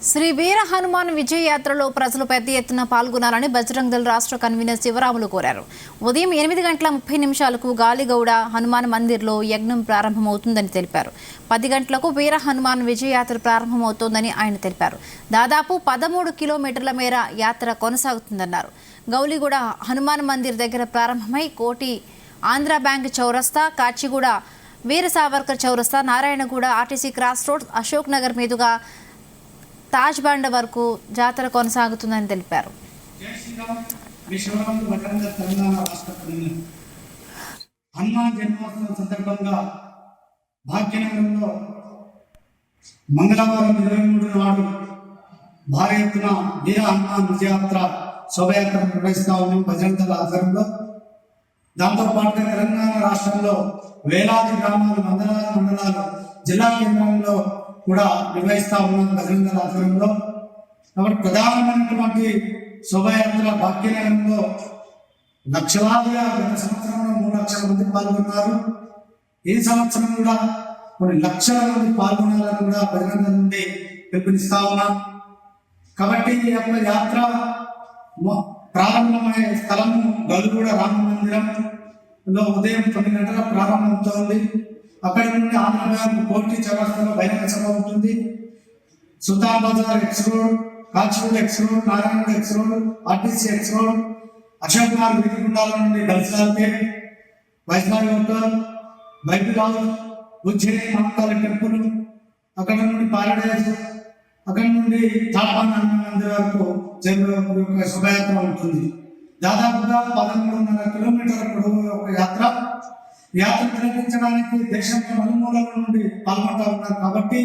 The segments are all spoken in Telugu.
శ్రీ వీర హనుమాన్ విజయ యాత్రలో ప్రజలు పెద్ద ఎత్తున పాల్గొనాలని బజరంగ్ దళ్ రాష్ట్ర కన్వీనర్ శివరాములు కోరారు. ఉదయం 8:30 గాలిగౌడ హనుమాన్ మందిర్లో యజ్ఞం ప్రారంభమవుతుందని తెలిపారు. 10 గంటలకు వీర హనుమాన్ విజయ యాత్ర ప్రారంభమవుతోందని ఆయన తెలిపారు. దాదాపు 13 కిలోమీటర్ల మేర యాత్ర కొనసాగుతుందన్నారు. గౌలిగూడ హనుమాన్ మందిర్ దగ్గర ప్రారంభమై కోటి, ఆంధ్ర బ్యాంక్ చౌరస్తా, కాచిగూడ వీర సావర్కర్ చౌరస్తా, Narayanaguda RTC cross road, Ashok Nagar మీదుగా తాజ్ బండ వరకు జాతర కొనసాగుతుందని తెలిపారు. హనుమాన్ జన్మోత్సవం సందర్భంగా భాగ్యనగరంలో మంగళవారం 23 నాడు భారీ ఎత్తున వీర హనుమాన్ విజయాత్ర శోభయాత్ర నిర్వహిస్తా ఉన్నాం బజరంగ్ దళ్ ఆధ్వర్యంలో. దాంతోపాటుగా తెలంగాణ రాష్ట్రంలో వేలాది గ్రామాలు, వందలాది మండలాలు, జిల్లా కేంద్రంలో కూడా నిర్వహిస్తా ఉన్నాం బజరంగ్ దళ్ ఆధ్వర్యంలో. కాబట్టి ప్రధానమైనటువంటి శోభయాత్ర భాగ్యనగరంలో లక్షలాదిగా గత సంవత్సరంలో 3 లక్షల మంది పాల్గొన్నారు. ఈ సంవత్సరం కూడా కొన్ని లక్షల మంది పాల్గొనాలని కూడా బజరంగ్ దళ్ నుండి పిలుపునిస్తా ఉన్నాం. కాబట్టి ఈ యొక్క యాత్ర ప్రారంభమయ్యే స్థలము గౌలిగూడ రామ మందిరంలో ఉదయం 9 గంటల ప్రారంభమవుతోంది. అక్కడి నుండి ఆంధ్ర బ్యాంక్ కోటి చౌరస్తాలో బహిరంగ సభ ఉంటుంది. Sultan Bazar X road, Kachiguda X road, Narayanaguda X road, RTC X road, Ashok Nagar వీధిగుండాల నుండి Galsalpet, Vaishnavi hotel, Bible house, Ujjaini Mahakali temple, అక్కడ నుండి పారడైజ్, అక్కడి నుండి తాపాన్ మందిర్ వరకు శోభయాత్ర ఉంటుంది. దాదాపుగా 13.5 కిలోమీటర్ల పొడవు ఒక యాత్ర తిలకించడానికి దేశంలో నలుమూలల నుండి పాల్గొంటూ ఉన్నారు. కాబట్టి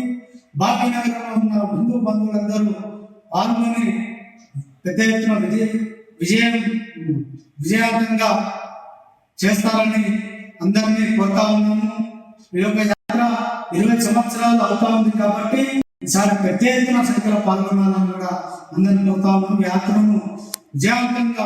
భాగ్యనగరంలో ఉన్న హిందూ బంధువులందరూ పాల్గొని పెద్ద ఎత్తున విజయవంతంగా చేస్తారని అందరినీ కోరుతా ఉన్నాము. ఈ యొక్క యాత్ర 20 సంవత్సరాలు అవుతా ఉంది కాబట్టి ఈసారి పెద్ద ఎత్తున సంఖ్యలో పాల్గొనాలని కూడా అందరినీ కోరుతా ఉన్నాము. యాత్రను విజయవంతంగా